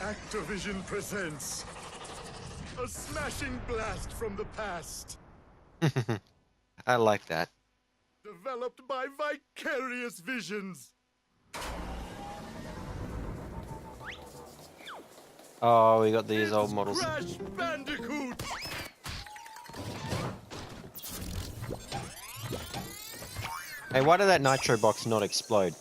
Activision presents a smashing blast from the past. I like that. Developed by vicarious visions. Oh, we got these old It's models. Crash Bandicoot. Hey, why did that nitro box not explode?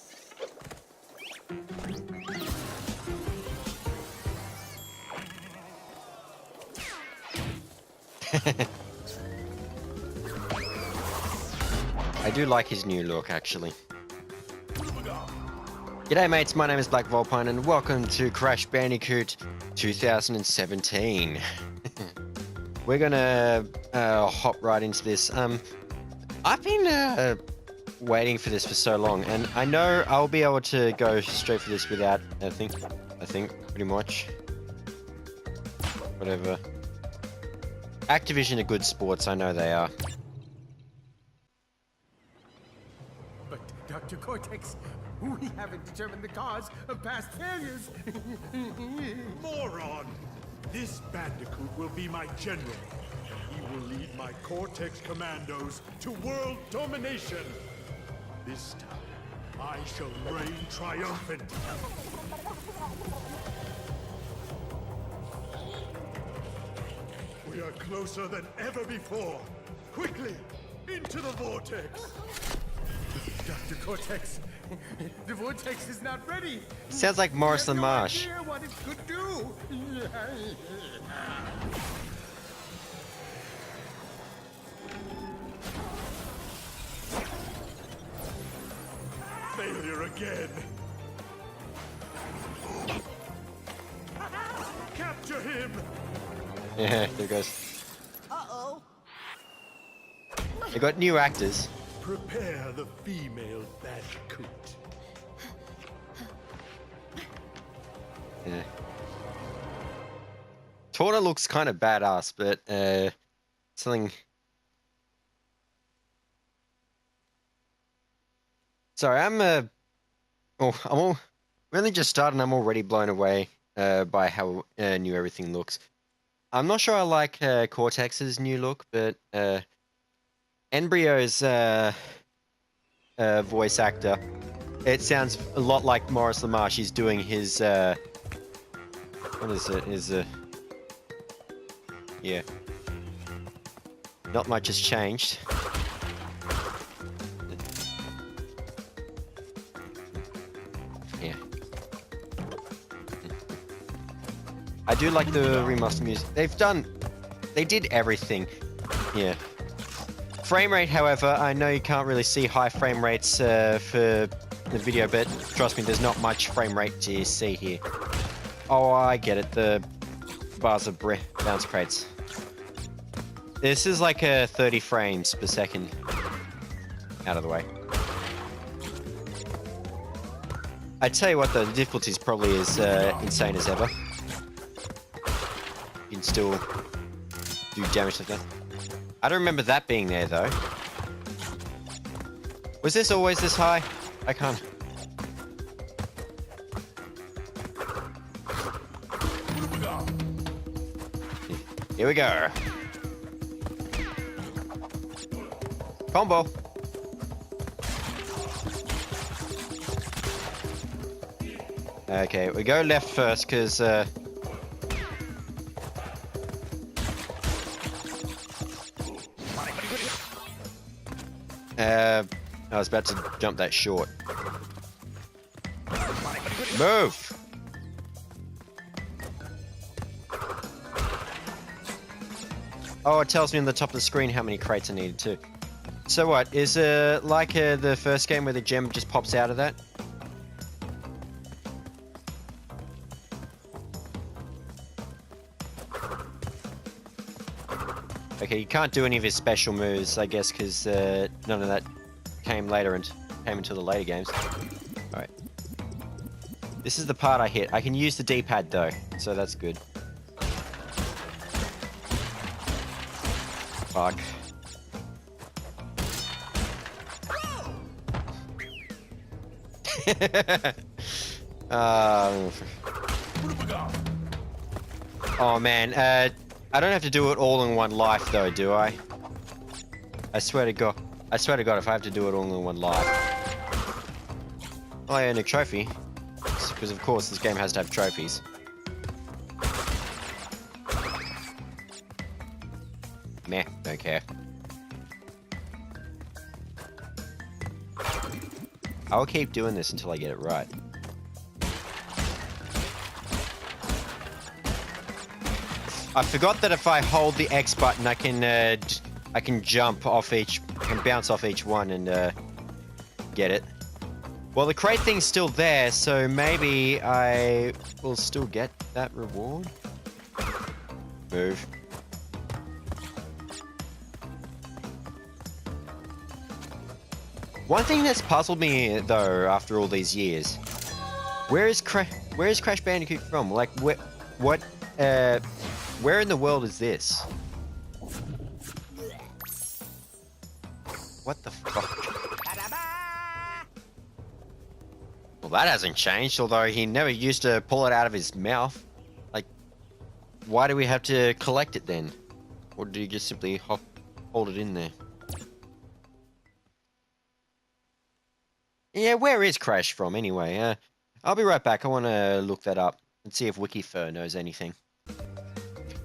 I do like his new look, actually. G'day mates, my name is Black Vulpine and welcome to Crash Bandicoot 2017. We're gonna hop right into this. I've been waiting for this for so long, and I know I'll be able to go straight for this without, I think pretty much. Whatever. Activision are good sports, I know they are. But, Dr. Cortex, we haven't determined the cause of past failures. Moron! This Bandicoot will be my general. He will lead my Cortex commandos to world domination. This time, I shall reign triumphant. We are closer than ever before. Quickly, into the vortex. Dr. Cortex, the vortex is not ready. Sounds like Morris the Marsh. I have no idea what it could do. Failure again. Capture him. Yeah, there goes. Uh-oh. They got new actors. Prepare the female Bandicoot. Yeah. Torna looks kind of badass, but something. Sorry, I'm we only just started and I'm already blown away by how new everything looks. I'm not sure I like Cortex's new look, but Embryo's voice actor, it sounds a lot like Morris LaMarche. He's doing his what is it? Yeah. Not much has changed. Yeah. I do like the remaster music. They did everything. Yeah. Frame rate, however, I know you can't really see high frame rates for the video, but trust me, there's not much frame rate to see here. Oh, I get it. The bars of bounce crates. This is like 30 frames per second. Out of the way. I tell you what, though, the difficulty is probably as insane as ever. You can still do damage like that. I don't remember that being there, though. Was this always this high? I can't. Here we go. Combo. Okay, we go left first, because I was about to jump that short. Move! Oh, it tells me on the top of the screen how many crates I needed too. So what, is like the first game where the gem just pops out of that? Okay, you can't do any of his special moves, I guess, because none of that came later and came into the later games. Alright. This is the part I hit. I can use the D-pad though, so that's good. Fuck. Oh man, I don't have to do it all in one life though, do I? I swear to God. I swear to God, if I have to do it all in one life. Oh, I earn a trophy. Because of course this game has to have trophies. Meh, don't care. I'll keep doing this until I get it right. I forgot that if I hold the X button, I can jump off each, can bounce off each one and get it. Well, the crate thing's still there, so maybe I will still get that reward. Move. One thing that's puzzled me though, after all these years, where is Crash Bandicoot from? Like, where in the world is this? What the fuck? Well, that hasn't changed, although he never used to pull it out of his mouth. Like, why do we have to collect it then? Or do you just simply hold it in there? Yeah, where is Crash from anyway? I'll be right back. I want to look that up and see if WikiFi knows anything.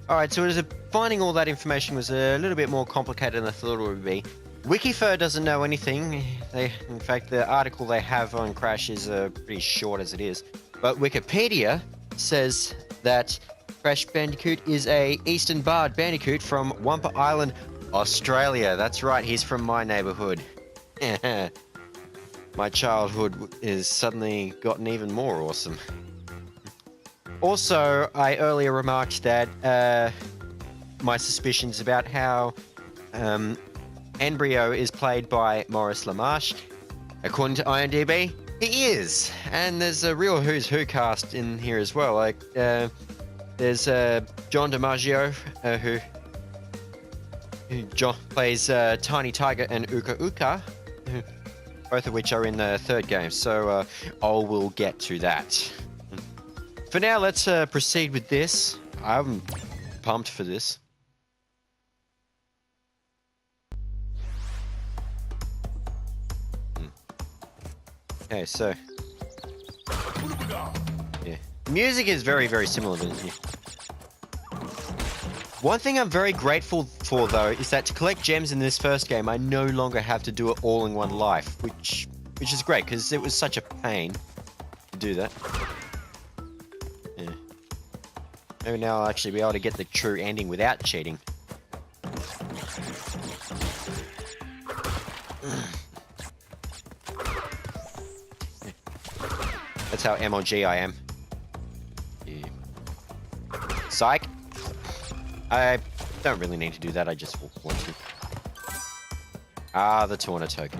Alright, so finding all that information was a little bit more complicated than I thought it would be. WikiFi doesn't know anything. In fact, the article they have on Crash is pretty short as it is. But Wikipedia says that Crash Bandicoot is a Eastern Barred Bandicoot from Wampa Island, Australia. That's right, he's from my neighborhood. My childhood is suddenly gotten even more awesome. Also, I earlier remarked that my suspicions about how Embryo is played by Maurice LaMarche. According to IMDb, he is. And there's a real Who's Who cast in here as well. Like, there's John DiMaggio, who plays Tiny Tiger and Uka Uka, both of which are in the third game. So I will get to that. For now, let's proceed with this. I'm pumped for this. Okay, so yeah, music is very, very similar to here. One thing I'm very grateful for, though, is that to collect gems in this first game, I no longer have to do it all in one life, which is great because it was such a pain to do that. Yeah. Maybe now I'll actually be able to get the true ending without cheating. That's how MLG I am. Yeah. Psych. I don't really need to do that, I just want to. Ah, the Tauna token.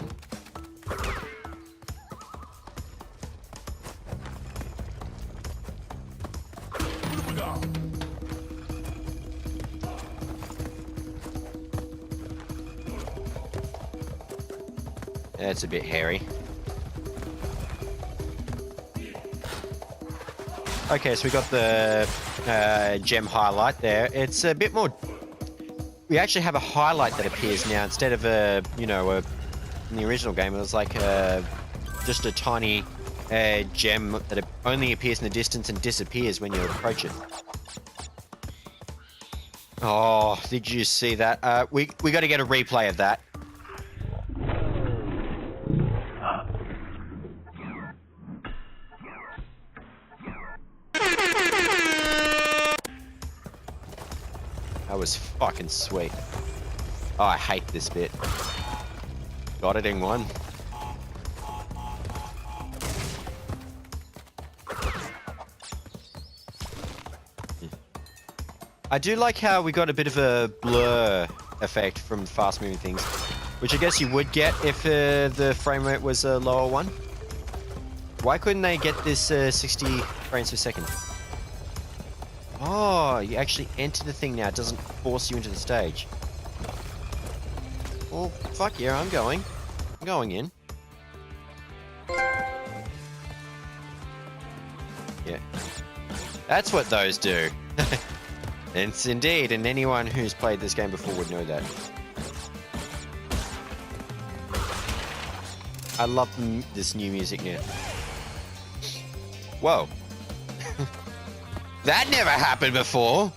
That's a bit hairy. Okay, so we got the gem highlight there. It's a bit more... We actually have a highlight that appears now instead of in the original game it was like just a tiny gem that only appears in the distance and disappears when you approach it. Oh, did you see that? We got to get a replay of that. That was fucking sweet. Oh, I hate this bit. Got it in one. I do like how we got a bit of a blur effect from fast moving things, which I guess you would get if the frame rate was a lower one. Why couldn't they get this 60 frames per second? Oh, you actually enter the thing now. It doesn't force you into the stage. Well, fuck yeah, I'm going. I'm going in. Yeah. That's what those do. It's indeed, and anyone who's played this game before would know that. I love this new music now. Whoa. That never happened before!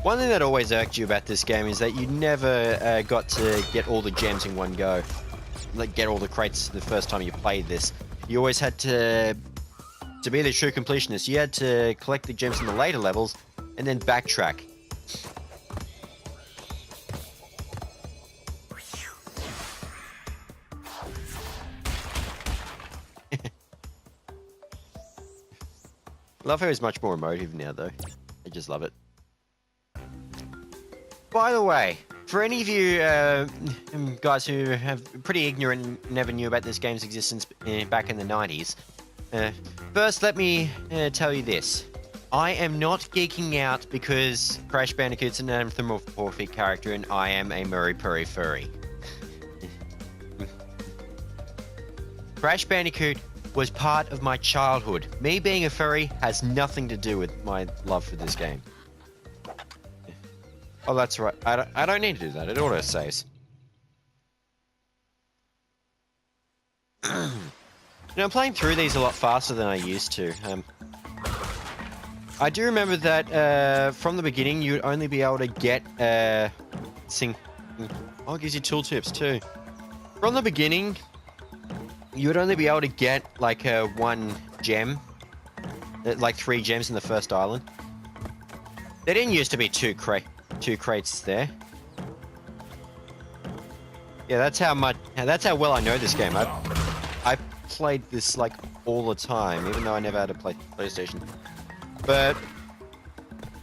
One thing that always irked you about this game is that you never got to get all the gems in one go. Like, get all the crates the first time you played this. You always had to be the true completionist, you had to collect the gems in the later levels and then backtrack. Love how he's much more emotive now, though. I just love it. By the way, for any of you guys who have pretty ignorant and never knew about this game's existence back in the 90s, first let me tell you this. I am not geeking out because Crash Bandicoot's an anthropomorphic character and I am a Murray Purry furry. Crash Bandicoot was part of my childhood. Me being a furry has nothing to do with my love for this game. Oh, that's right. I don't need to do that. It auto saves. I'm playing through these a lot faster than I used to. I do remember that from the beginning, you would only be able to get Oh, it gives you tooltips too. From the beginning, you would only be able to get like one gem, like 3 gems in the first island. There didn't used to be two crates there. Yeah, that's how well I know this game. I played this like all the time, even though I never had to play PlayStation. But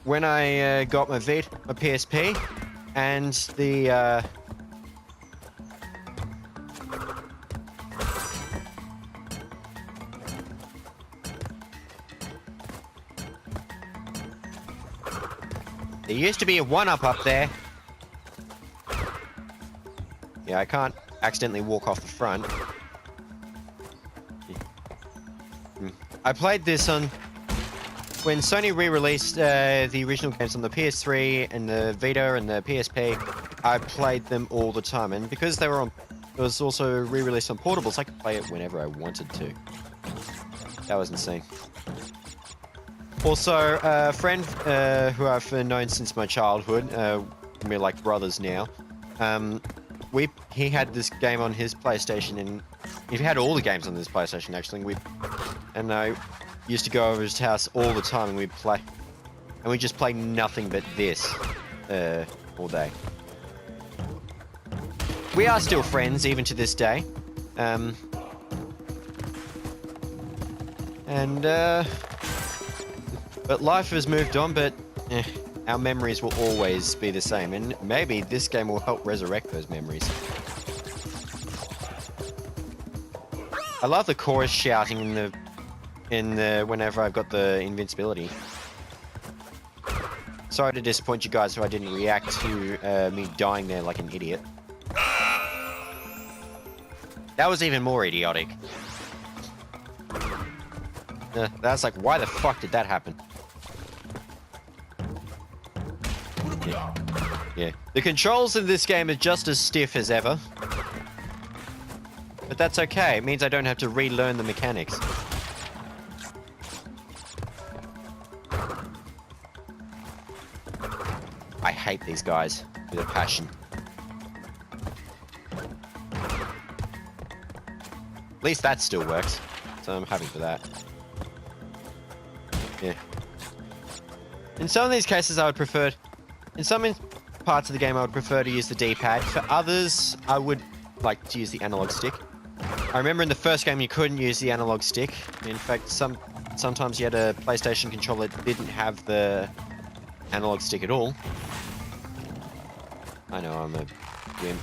when I got my Vita, my PSP, and the there used to be a 1-up up there. Yeah, I can't accidentally walk off the front. I played this on when Sony re-released the original games on the PS3 and the Vita and the PSP. I played them all the time, and because they were on, it was also re-released on portables. I could play it whenever I wanted to. That was insane. Also, a friend who I've known since my childhood, we're like brothers now. He had this game on his PlayStation, and he had all the games on his PlayStation actually. And I used to go over his house all the time, and we'd play, and we just play nothing but this all day. We are still friends even to this day, but life has moved on, but our memories will always be the same, and maybe this game will help resurrect those memories. I love the chorus shouting in the whenever I've got the invincibility. Sorry to disappoint you guys, so I didn't react to me dying there like an idiot. That was even more idiotic. That's like, why the fuck did that happen? Yeah. The controls in this game are just as stiff as ever. But that's okay, it means I don't have to relearn the mechanics. I hate these guys with a passion. At least that still works, so I'm happy for that. Yeah. In some of these cases I would prefer... In some parts of the game I would prefer to use the D-pad. For others, I would like to use the analog stick. I remember in the first game you couldn't use the analog stick. In fact, sometimes you had a PlayStation controller that didn't have the analog stick at all. I know, I'm a wimp.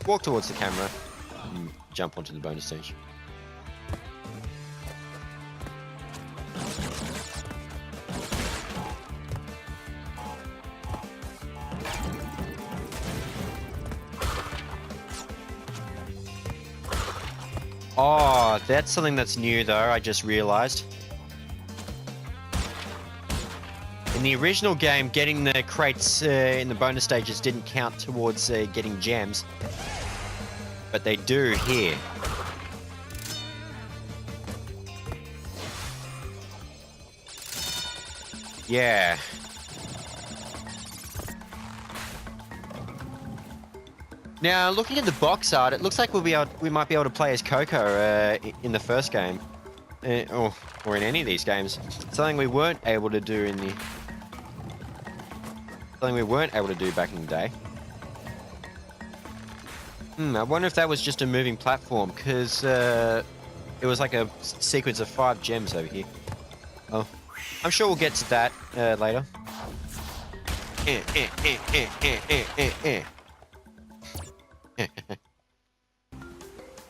Walk towards the camera and jump onto the bonus stage. Oh, that's something that's new though, I just realized. In the original game, getting the crates in the bonus stages didn't count towards getting gems. But they do here. Yeah. Now, looking at the box art, it looks like we might be able to play as Coco in the first game, or in any of these games. Something we weren't able to do back in the day. I wonder if that was just a moving platform, because it was like a sequence of 5 gems over here. Oh, I'm sure we'll get to that later.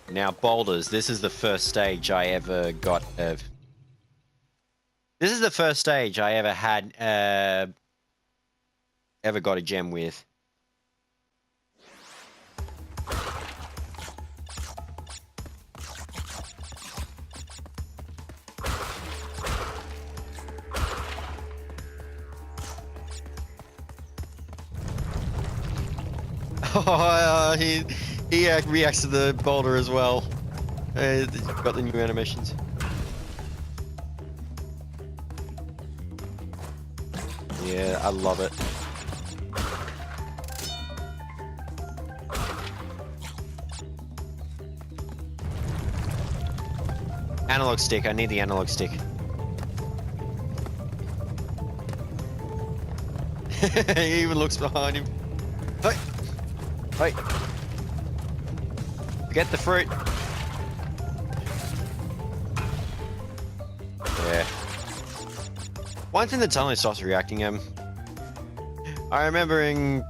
Now, Boulders, this is the first stage I ever got of. This is the first stage I ever had, ever got a gem with. Oh, he reacts to the boulder as well. Got the new animations. Yeah, I love it. Analog stick, I need the analog stick. He even looks behind him. Hey! Hey! Get the fruit! Yeah. One thing that suddenly stops reacting, I remember in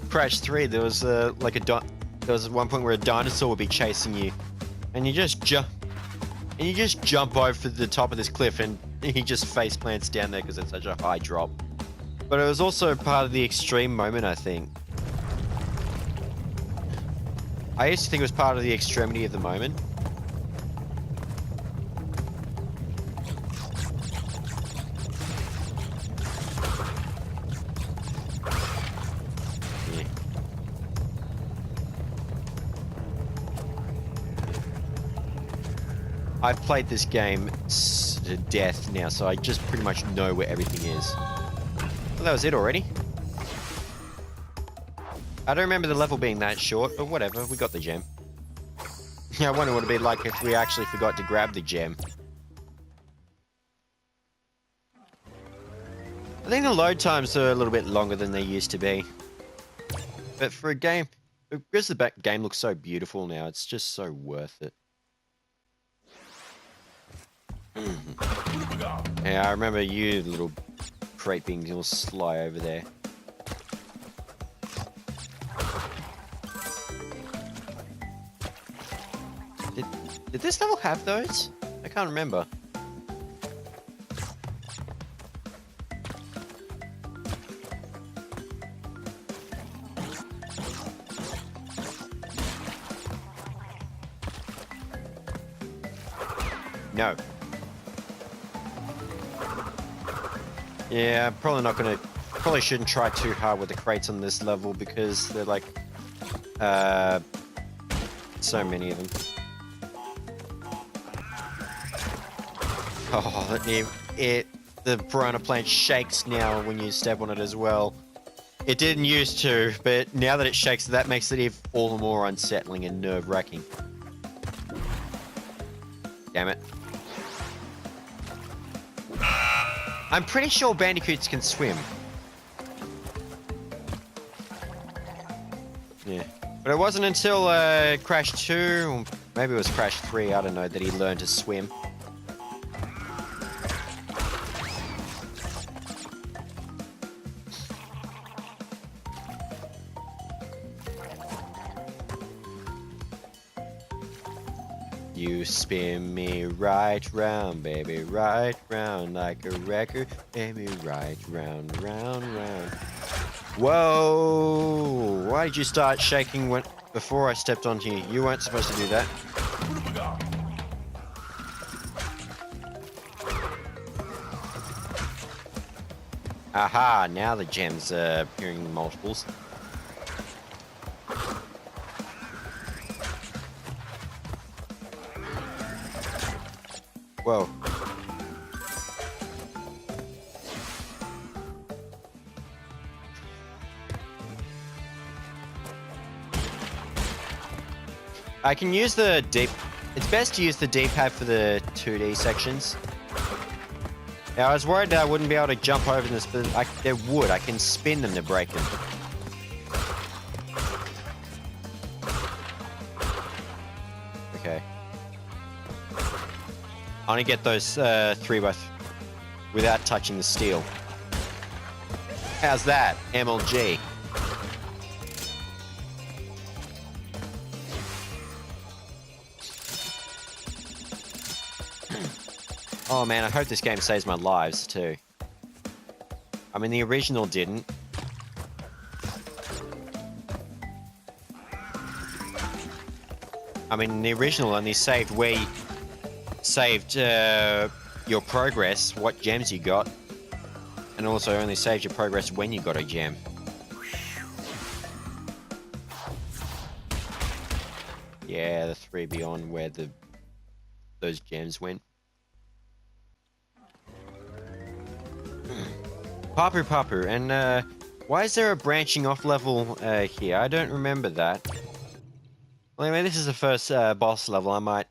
Crash 3 there was like there was one point where a dinosaur would be chasing you, and you just jump over the top of this cliff, and he just face plants down there because it's such a high drop. But it was also part of the extreme moment, I think. I used to think it was part of the extremity of the moment. Yeah. I've played this game to death now, so I just pretty much know where everything is. Well, that was it already. I don't remember the level being that short, but whatever, we got the gem. I wonder what it'd be like if we actually forgot to grab the gem. I think the load times are a little bit longer than they used to be. But for a game, because the game looks so beautiful now, it's just so worth it. Yeah, I remember you little crate being all sly over there. Did this level have those? I can't remember. No. Yeah, I'm probably shouldn't try too hard with the crates on this level because they're like, so many of them. Oh, the piranha plant shakes now when you step on it as well. It didn't used to, but now that it shakes, that makes it even all the more unsettling and nerve-wracking. Damn it. I'm pretty sure Bandicoots can swim. Yeah. But it wasn't until Crash 2, or maybe it was Crash 3, I don't know, that he learned to swim. You spin me right round, baby, right round like a record. Baby, right round, round, round. Whoa! Why did you start shaking before I stepped onto you? You weren't supposed to do that. Aha, now the gems are appearing in multiples. Whoa. I can use the deep... It's best to use the D-pad for the 2D sections. Now, I was worried that I wouldn't be able to jump over this, but they would. I can spin them to break them. Okay. I want to get those 3x without touching the steel. How's that, MLG? Oh man, I hope this game saves my lives too. I mean, the original didn't. I mean, the original only saved where you saved your progress, what gems you got, and also only saved your progress when you got a gem. Yeah, the 3 beyond where those gems went. Papu Papu, and why is there a branching off level here? I don't remember that. Well, anyway, this is the first boss level. I might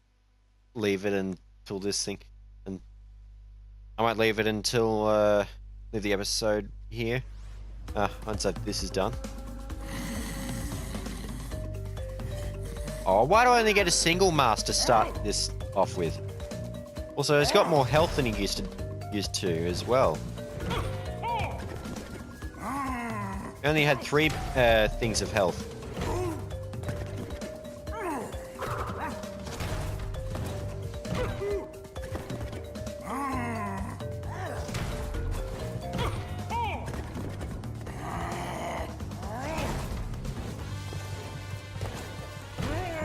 leave it until this thing, and I might leave it until leave the episode here. Once this is done. Oh, why do I only get a single mask to start this off with? Also, it's got more health than he used to as well. I only had 3 things of health.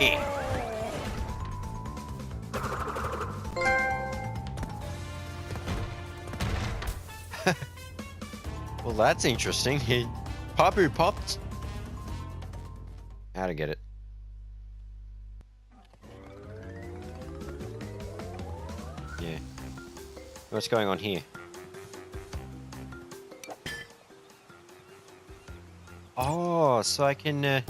Yeah. Well, that's interesting. Papu popped. How to get it? Yeah. What's going on here? Oh, so I can...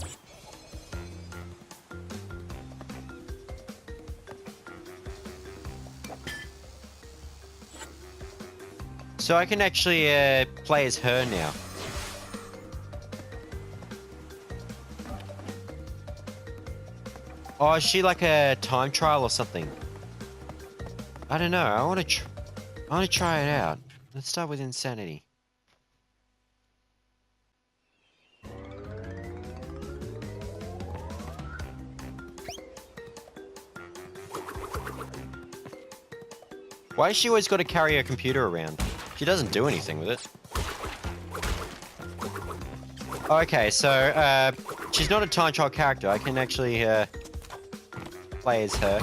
So I can actually play as her now. Oh, is she like a time trial or something? I don't know. I want to try it out. Let's start with insanity. Why has she always got to carry her computer around? She doesn't do anything with it. Okay, so she's not a time trial character. I can actually play as her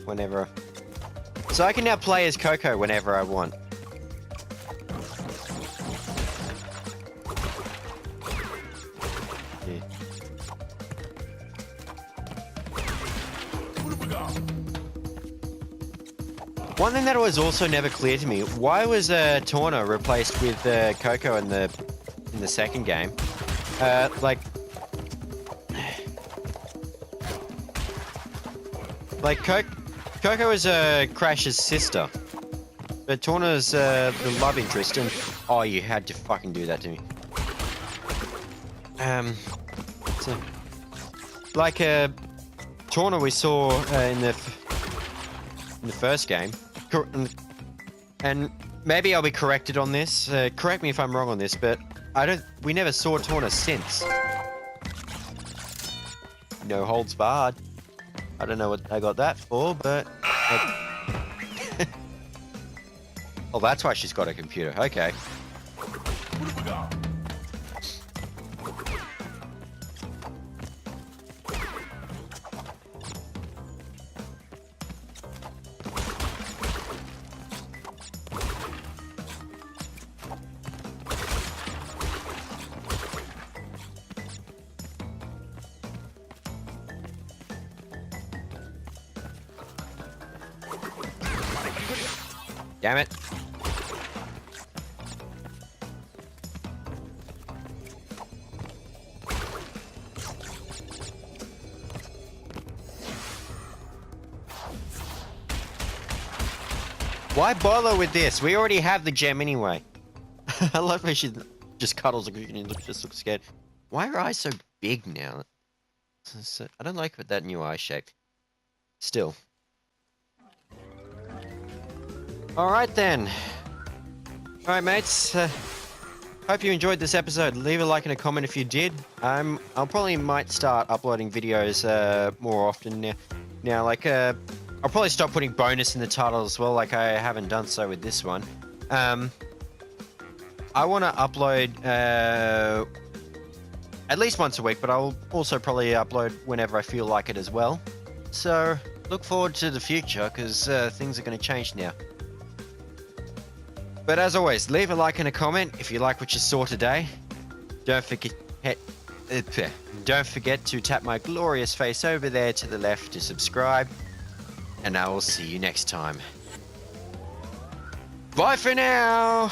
whenever. So I can now play as Coco whenever I want. Yeah. One thing that was also never clear to me: why was Torna replaced with Coco in the second game? Coco is Crash's sister, but Torna's the love interest. And oh, you had to fucking do that to me. So, like Torna we saw in the first game. And maybe I'll be corrected on this. Correct me if I'm wrong on this, but we never saw Torna since. No holds barred. I don't know what I got that for, but... Oh, that's why she's got a computer. Okay. Damn it. Why bother with this? We already have the gem anyway. I love how she just cuddles and just looks scared. Why are her eyes so big now? I don't like that new eye shape. Still. Alright then. Alright mates. Hope you enjoyed this episode. Leave a like and a comment if you did. I'll probably might start uploading videos more often now. Like I'll probably stop putting bonus in the title as well, like I haven't done so with this one. I want to upload at least once a week, but I'll also probably upload whenever I feel like it as well. So look forward to the future, because things are going to change now. But as always, leave a like and a comment if you like what you saw today. Don't forget to tap my glorious face over there to the left to subscribe. And I will see you next time. Bye for now!